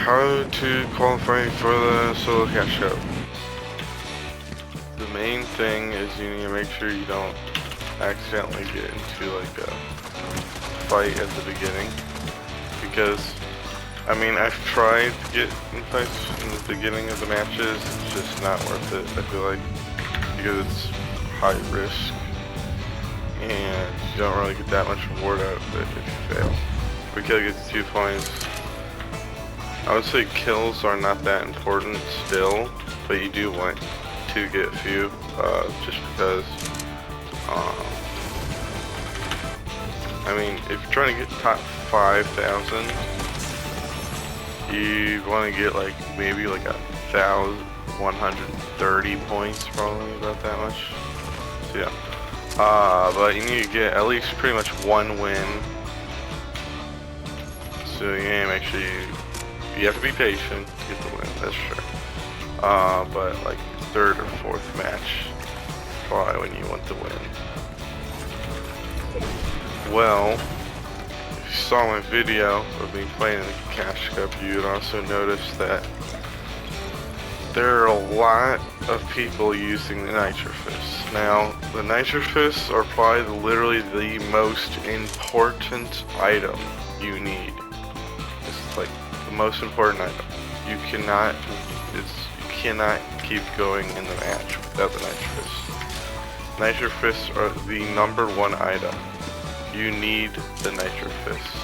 how to qualify for the solo cash out. The main thing is you need to make sure you don't accidentally get into like a fight at the beginning, because I mean, I've tried to get in fights in the beginning of the matches. It's just not worth it, I feel like, because it's high risk and you don't really get that much reward out of it if you fail. If a kill gets 2 points, I would say kills are not that important still, but you do want to get a few, just because, I mean, if you're trying to get top 5,000, you want to get like maybe like 1,130 points, probably about that much. So yeah, but you need to get at least pretty much 1 win. So you need to make sure you have to be patient to get the win, that's sure. But like 3rd or 4th match, probably when you want the win. Well, if you saw my video of me playing in the Cash Cup, you would also notice that there are a lot of people using the Nitro Fists. Now, the Nitro Fists are probably literally the most important item you need. It's like the most important item. You cannot keep going in the match without the Nitro Fists. Nitro Fists are the #1 item. You need the Nitro Fists.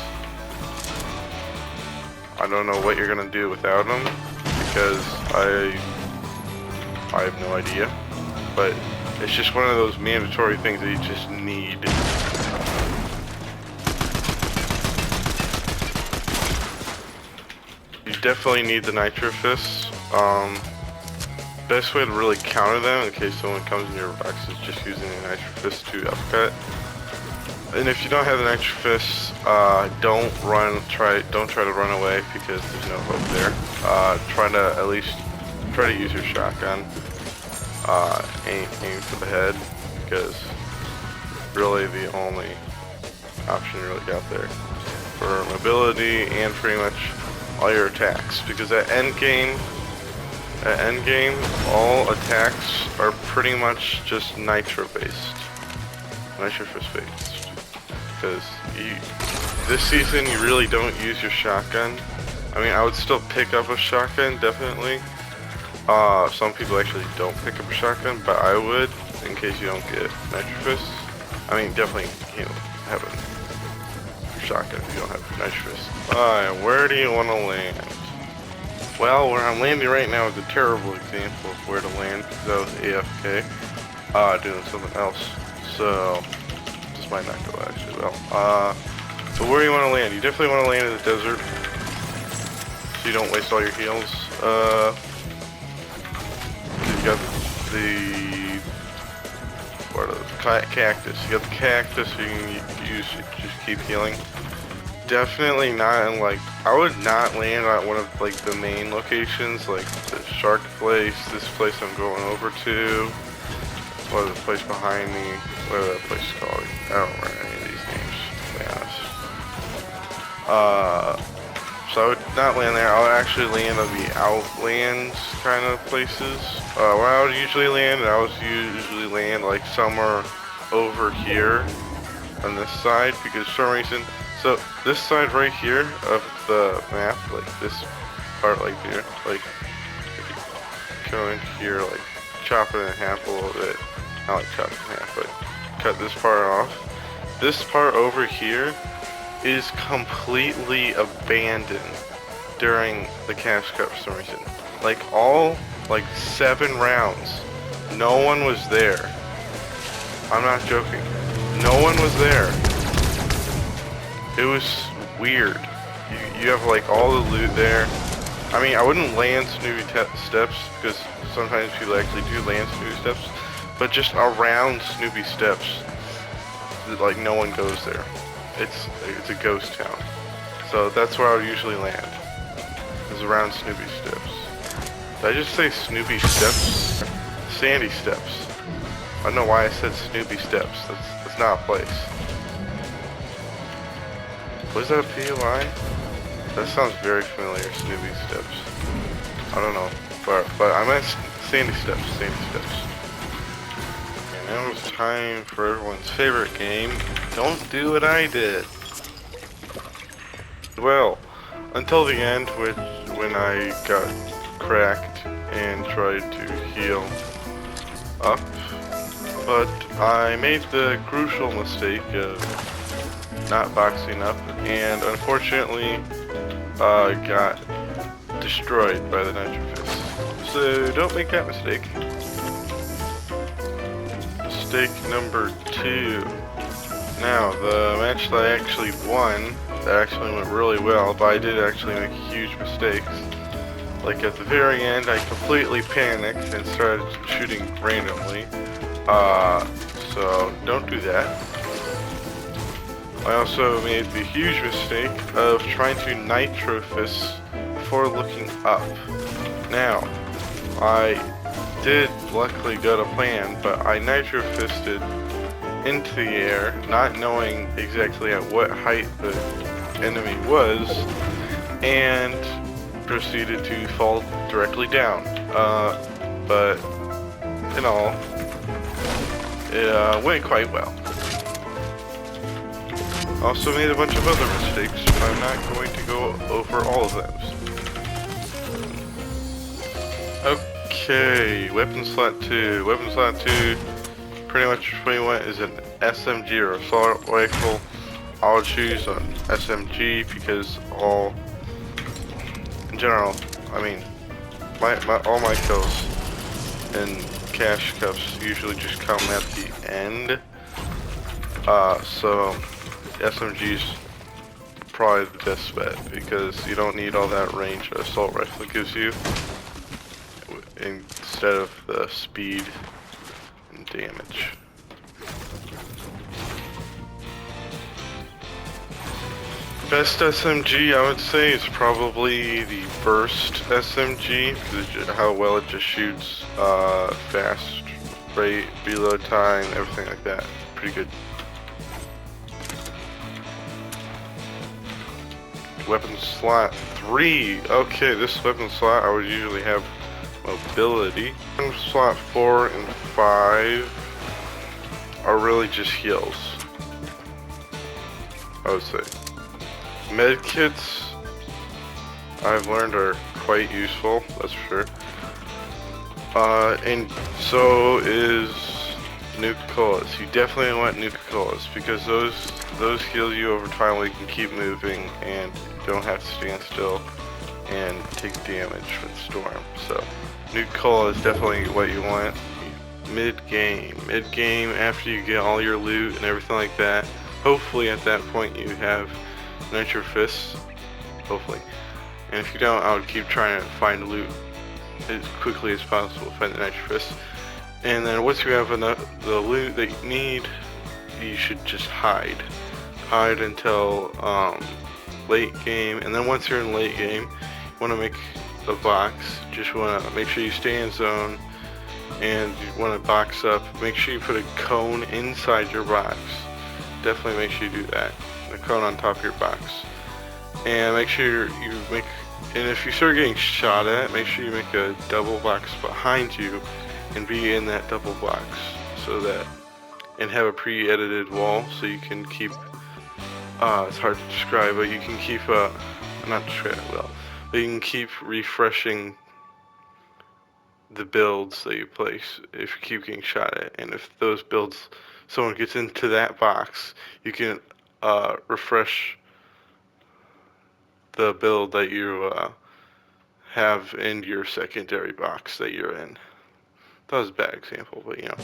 I don't know what you're gonna do without them, because I have no idea. But it's just one of those mandatory things that you just need. You definitely need the Nitro Fists. Best way to really counter them in case someone comes in your box is just using the Nitro Fist to uppercut. And if you don't have the Nitro Fists, don't try to run away, because there's no hope there. Try to at least try to use your shotgun. Aim for the head, because really the only option you really got there for mobility and pretty much all your attacks. Because at end game, all attacks are pretty much just Nitro based, Nitro Fist based. Because this season you really don't use your shotgun. I mean, I would still pick up a shotgun, definitely. Some people actually don't pick up a shotgun, but I would, in case you don't get Nitro Fists. I mean, definitely, you know, have a shotgun if you don't have Nitro Fists. Alright, where do you want to land? Well, where I'm landing right now is a terrible example of where to land, because I was AFK, doing something else. So might not go actually well. So where do you want to land? You definitely want to land in the desert, so you don't waste all your heals. You got the cactus. You got the cactus, so you can use it, just keep healing. Definitely not in like, I would not land at one of like the main locations, like the shark place, this place I'm going over to, or the place behind me. Whatever that place is called. I don't remember any of these names, to be honest. So I would not land there. I would actually land on the outlands kind of places. Where I would usually land, I would usually land like somewhere over here on this side, because for some reason, so this side right here of the map, like this part like here, like go in here, like chop it in half a little bit. Not like chop it in half, but cut this part off. This part over here is completely abandoned during the Cash Cup for some reason. Like all 7 rounds, no one was there. I'm not joking. No one was there. It was weird. You have like all the loot there. I mean, I wouldn't land Snoopy Steps, because sometimes people actually do land Snoopy Steps. But just around Snoopy Steps, like no one goes there. It's a ghost town. So that's where I would usually land, is around Snoopy Steps. Did I just say Snoopy Steps? Sandy Steps. I don't know why I said Snoopy Steps. That's not a place. Was that a POI? That sounds very familiar, Snoopy Steps. I don't know, but I meant Sandy Steps, Sandy Steps. And now it's time for everyone's favorite game. Don't do what I did. Well, until the end, when I got cracked and tried to heal up, but I made the crucial mistake of not boxing up, and unfortunately got destroyed by the Nitro Fist. So don't make that mistake. Mistake number 2. Now, the match that I actually won, that actually went really well, but I did actually make huge mistakes. Like at the very end, I completely panicked and started shooting randomly. So don't do that. I also made the huge mistake of trying to Nitro Fist before looking up. Now, I did luckily go to plan, but I Nitro Fisted into the air, not knowing exactly at what height the enemy was, and proceeded to fall directly down. But in all, it went quite well. Also made a bunch of other mistakes, but I'm not going to go over all of those. Okay, weapon slot 2. Weapon slot 2, pretty much what you want is an SMG or assault rifle. I'll choose an SMG because in general, I mean, all my kills in cash cups usually just come at the end. So SMG's probably the best bet because you don't need all that range that assault rifle gives you instead of the speed and damage. Best SMG I would say is probably the burst SMG because how well it just shoots, fast rate, reload time, everything like that. Pretty good. Weapon slot 3. Okay, this weapon slot I would usually have mobility. Weapon slot 4 and 5 are really just heals, I would say. Medkits I've learned are quite useful, that's for sure. And so is Nuka-Colas. You definitely want Nuka-Colas because those heal you over time while you can keep moving and don't have to stand still and take damage with Storm. So Nuka-Cola is definitely what you want. Mid-game after you get all your loot and everything like that. Hopefully at that point you have Nitro Fists, hopefully. And if you don't, I would keep trying to find loot as quickly as possible to find the Nitro Fists. And then once you have the loot that you need, you should just hide. Hide until late game, and then once you're in late game, you want to make a box. Just want to make sure you stay in zone, and you want to box up. Make sure you put a cone inside your box. Definitely make sure you do that. A cone on top of your box, and make sure you make. And if you start getting shot at, make sure you make a double box behind you, and be in that double box, so that and have a pre-edited wall so you can keep. It's hard to describe, but you can keep not describe it well, but you can keep refreshing the builds that you place if you keep getting shot at. And if those builds, someone gets into that box, you can refresh the build that you have in your secondary box that you're in. That was a bad example, but you know.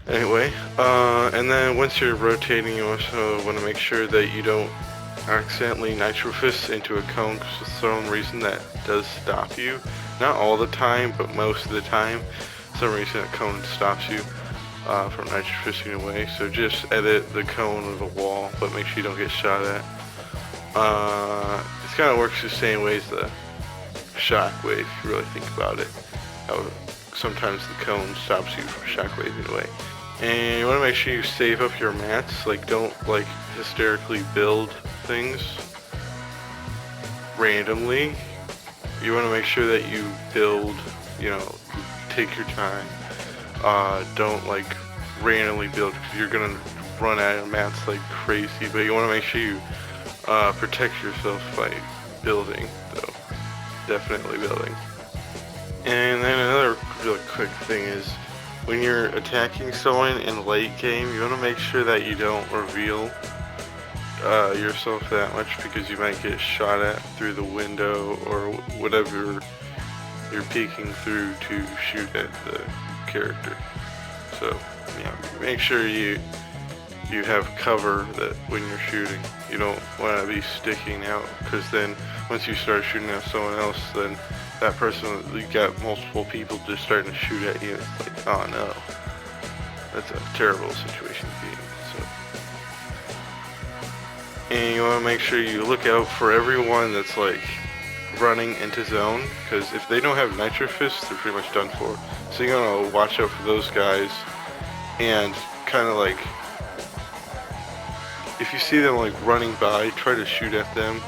Anyway, and then once you're rotating, you also want to make sure that you don't accidentally Nitro Fist into a cone, because for some reason that does stop you. Not all the time, but most of the time. For some reason a cone stops you from Nitro Fisting away. So just edit the cone with a wall, but make sure you don't get shot at. It kind of works the same way as the shockwave, if you really think about it. How sometimes the cone stops you from shockwave away. And you want to make sure you save up your mats. Like, don't like hysterically build things. randomly. You want to make sure that you build, take your time. Don't like randomly build because you're gonna run out of mats like crazy. But you want to make sure you protect yourself by building, though. Definitely building. And then another really quick thing is when you're attacking someone in late game, you want to make sure that you don't reveal yourself that much because you might get shot at through the window or whatever you're peeking through to shoot at the character. So yeah, make sure you have cover that when you're shooting. You don't want to be sticking out because then once you start shooting at someone else, then that person, you got multiple people just starting to shoot at you. It's like, oh no, that's a terrible situation to be in. So, and you want to make sure you look out for everyone that's like running into zone, because if they don't have nitro fists, they're pretty much done for. So you gotta watch out for those guys and kind of like, if you see them like running by, try to shoot at them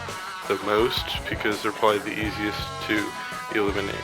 the most because they're probably the easiest to eliminate.